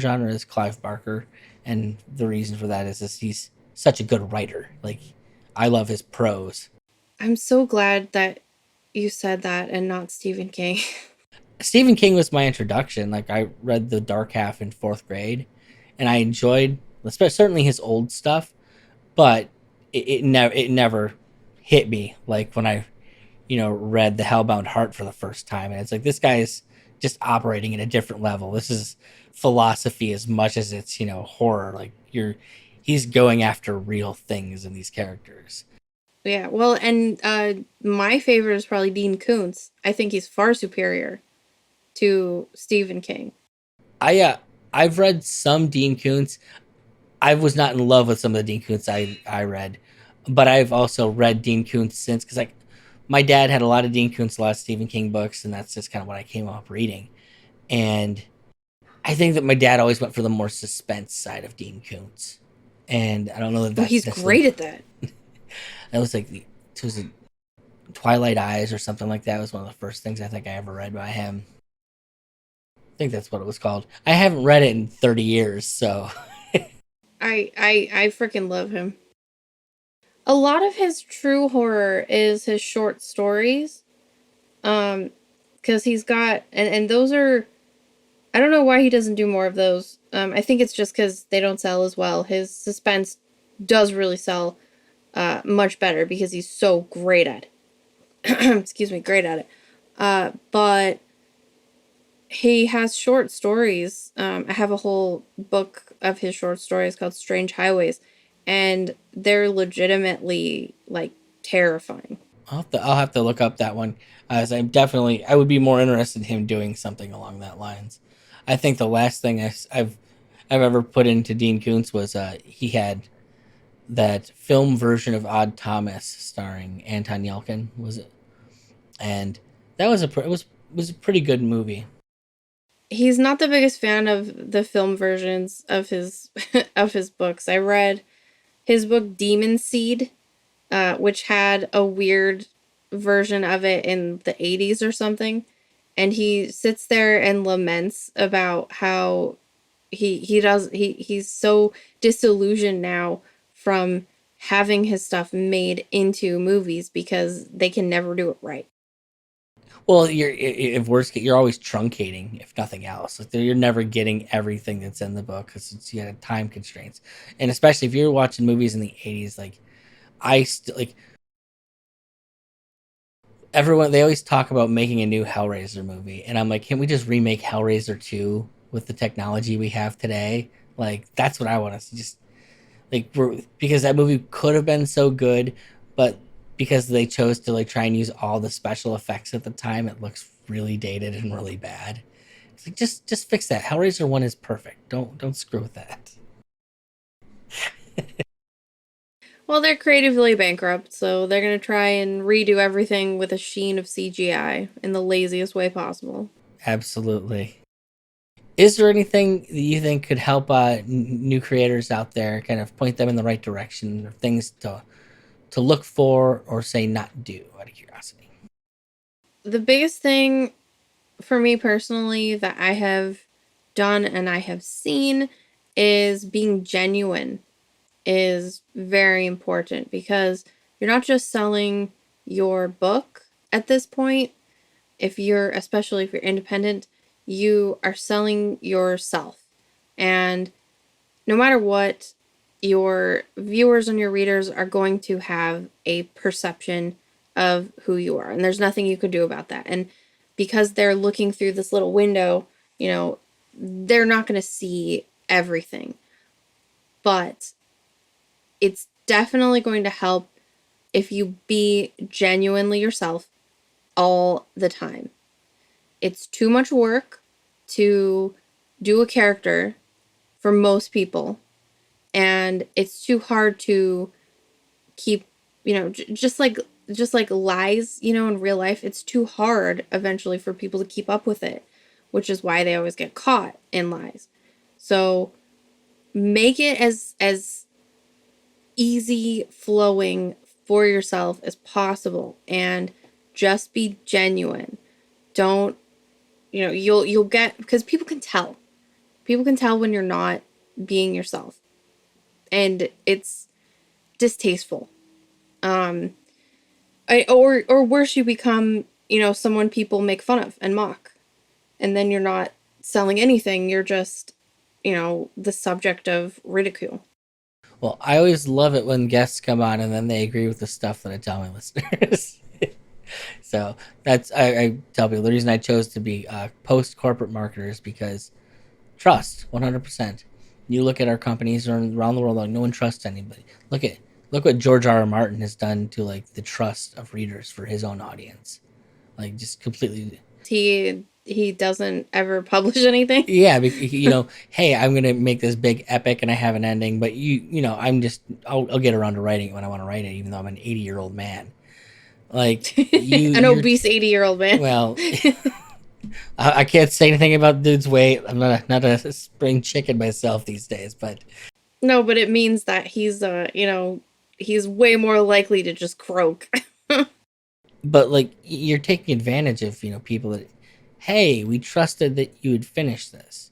genre is Clive Barker, and the reason for that is he's such a good writer. Like, I love his prose. I'm so glad that you said that and not Stephen King. Stephen King was my introduction. Like, I read The Dark Half in fourth grade, and I enjoyed, especially certainly his old stuff, but it never hit me like when I read The Hellbound Heart for the first time, and it's like this guy's just operating at a different level. This is philosophy as much as it's horror. Like, he's going after real things in these characters. Yeah, well, and my favorite is probably Dean Koontz. I think he's far superior to Stephen King. I've read some Dean Koontz. I was not in love with some of the Dean Koontz I read, but I've also read Dean Koontz since, because like my dad had a lot of Dean Koontz, a lot of Stephen King books, and that's just kind of what I came up reading. And I think that my dad always went for the more suspense side of Dean Koontz, and I don't know that Well, that's he's necessarily great at that. that was like was it Twilight Eyes or something like that. It was one of the first things I think I ever read by him. I think that's what it was called. I haven't read it in 30 years, so I freaking love him. A lot of his true horror is his short stories. Um, because he's got and those are, I don't know why he doesn't do more of those. I think it's just because they don't sell as well. His suspense does really sell much better because he's so great at it. Excuse me, great at it. But he has short stories. I have a whole book of his short stories called Strange Highways, and they're legitimately like terrifying. I'll have to look up that one, as I would be more interested in him doing something along that lines. I think the last thing I've ever put into Dean Koontz was he had that film version of Odd Thomas starring Anton Yelkin, was it? And that was a pretty good movie. He's not the biggest fan of the film versions of his of his books. I read his book Demon Seed, which had a weird version of it in the 80s or something. And he sits there and laments about how he's so disillusioned now from having his stuff made into movies because they can never do it right. Well, if worst case, you're always truncating, if nothing else. Like, you're never getting everything that's in the book because you had time constraints, and especially if you're watching movies in the '80s, like I still like everyone. They always talk about making a new Hellraiser movie, and I'm like, can we just remake Hellraiser 2 with the technology we have today? Like, that's what I want to just like because that movie could have been so good, but because they chose to like try and use all the special effects at the time, it looks really dated and really bad. It's like, just fix that. Hellraiser 1 is perfect. Don't screw with that. Well, they're creatively bankrupt, so they're going to try and redo everything with a sheen of CGI in the laziest way possible. Absolutely. Is there anything that you think could help new creators out there, kind of point them in the right direction, or things to look for or say not do, out of curiosity? The biggest thing for me personally that I have done and I have seen is being genuine is very important because you're not just selling your book at this point. If you're, especially if you're independent, you are selling yourself. And no matter what, your viewers and your readers are going to have a perception of who you are. And there's nothing you could do about that. And because they're looking through this little window, you know, they're not going to see everything. But it's definitely going to help if you be genuinely yourself all the time. It's too much work to do a character for most people, and it's too hard to keep, just like lies, in real life, it's too hard eventually for people to keep up with it, which is why they always get caught in lies. So make it as easy flowing for yourself as possible and just be genuine. Don't, you'll get, because people can tell. People can tell when you're not being yourself, and it's distasteful. Um, or worse, you become, someone people make fun of and mock, and then you're not selling anything. You're just, the subject of ridicule. Well, I always love it when guests come on and then they agree with the stuff that I tell my listeners. So that's I tell people the reason I chose to be post corporate marketers because trust 100%. You look at our companies around the world, like no one trusts anybody. Look what George R. R. Martin has done to like the trust of readers for his own audience. Like just completely. He doesn't ever publish anything. Yeah, hey, I'm gonna make this big epic and I have an ending, but I'll get around to writing it when I want to write it, even though I'm an 80-year-old man. Like An obese 80-year-old man. well, I can't say anything about dude's weight. I'm not a spring chicken myself these days, but No, but it means that he's way more likely to just croak. but like you're taking advantage of people that, hey, we trusted that you would finish this,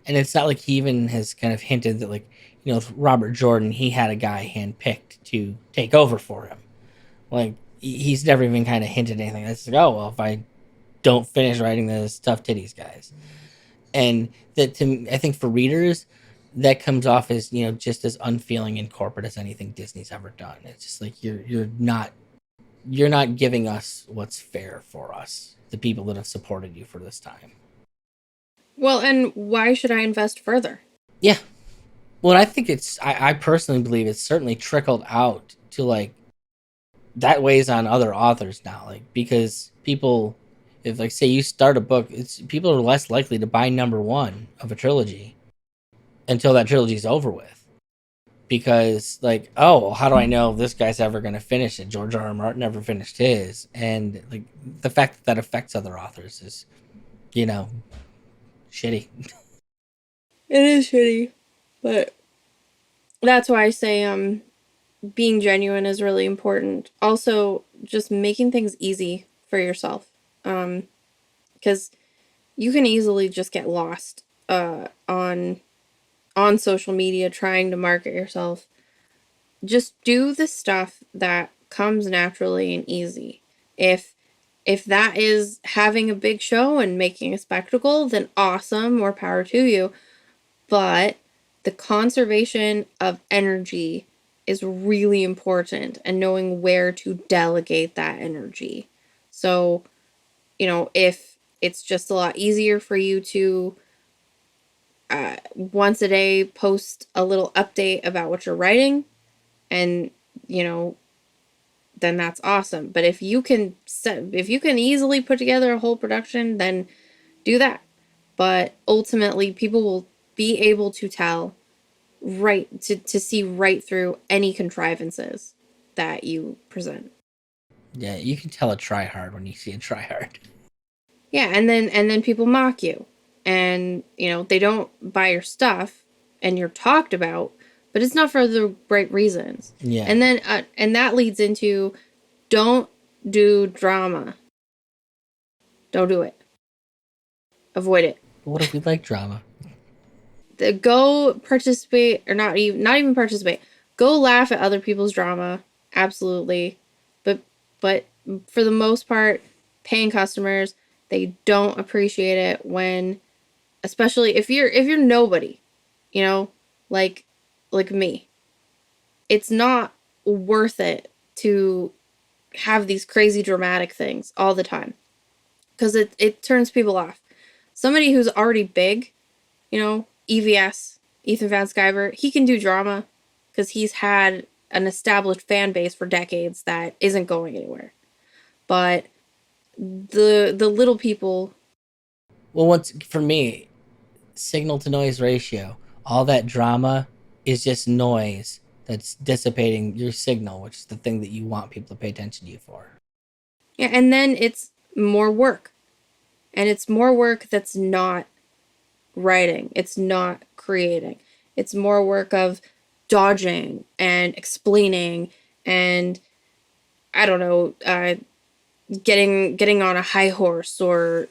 and it's not like he even has kind of hinted that like Robert Jordan, he had a guy handpicked to take over for him. Like he's never even kind of hinted anything. It's like, oh well, if I don't finish writing this, tough titties guys. And that I think for readers, that comes off as just as unfeeling and corporate as anything Disney's ever done. It's just like you're not giving us what's fair for us, the people that have supported you for this time. Well, and why should I invest further? Yeah. Well, I think I personally believe it's certainly trickled out to like that weighs on other authors now, like because people, if like say you start a book, it's people are less likely to buy number one of a trilogy until that trilogy's over with. Because like, oh, how do I know this guy's ever going to finish it? George R. R. Martin never finished his, and like the fact that affects other authors is, shitty. It is shitty, but that's why I say being genuine is really important. Also, just making things easy for yourself, because you can easily just get lost on social media trying to market yourself. Just do the stuff that comes naturally and easy. If that is having a big show and making a spectacle, then awesome, more power to you. But the conservation of energy is really important, and knowing where to delegate that energy. So, if it's just a lot easier for you to once a day post a little update about what you're writing, and you know then that's awesome. But if you can easily put together a whole production, then do that. But ultimately, people will be able to tell to see right through any contrivances that you present. Yeah, you can tell a try hard when you see a try hard. Yeah, and then people mock you, and they don't buy your stuff, and you're talked about, but it's not for the right reasons. Yeah. And that leads into, don't do drama. Don't do it. Avoid it. What if we like drama? Go participate, or not even participate. Go laugh at other people's drama. Absolutely. But for the most part, paying customers, they don't appreciate it when, especially if you're nobody, you know, like me. It's not worth it to have these crazy dramatic things all the time, because it turns people off. Somebody who's already big, EVS, Ethan Van Sciver, he can do drama because he's had an established fan base for decades that isn't going anywhere. But the little people. Well, once for me, signal to noise ratio, all that drama is just noise that's dissipating your signal, which is the thing that you want people to pay attention to you for. Yeah, and then it's more work. And it's more work that's not writing. It's not creating. It's more work of dodging and explaining and, I don't know, getting on a high horse or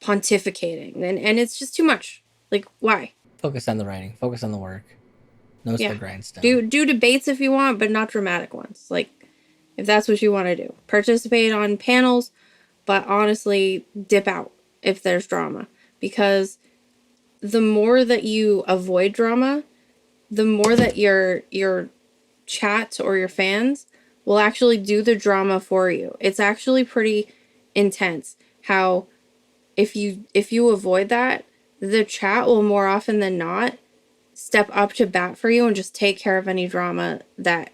pontificating. And it's just too much. Like, why? Focus on the writing. Focus on the work. No Yeah. slow grindstone. Do debates if you want, but not dramatic ones. Like, if that's what you want to do. Participate on panels, but honestly, dip out if there's drama. Because the more that you avoid drama, the more that your chat or your fans will actually do the drama for you. It's actually pretty intense how if you avoid that, the chat will more often than not step up to bat for you and just take care of any drama that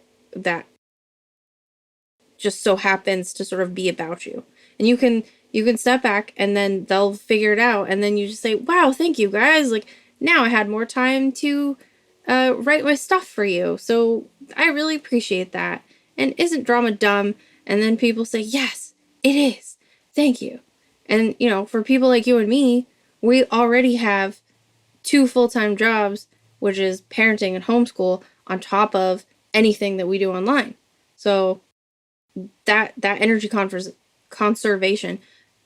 just so happens to sort of be about you. And you can step back and then they'll figure it out and then you just say, "Wow, thank you guys. Like now I had more time to write my stuff for you. So I really appreciate that." And isn't drama dumb? And then people say, "Yes, it is. Thank you." And for people like you and me, we already have two full-time jobs, which is parenting and homeschool on top of anything that we do online. So that energy conservation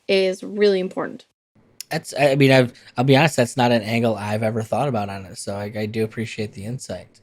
is really important. I mean, I'll be honest, that's not an angle I've ever thought about on it. So I do appreciate the insight.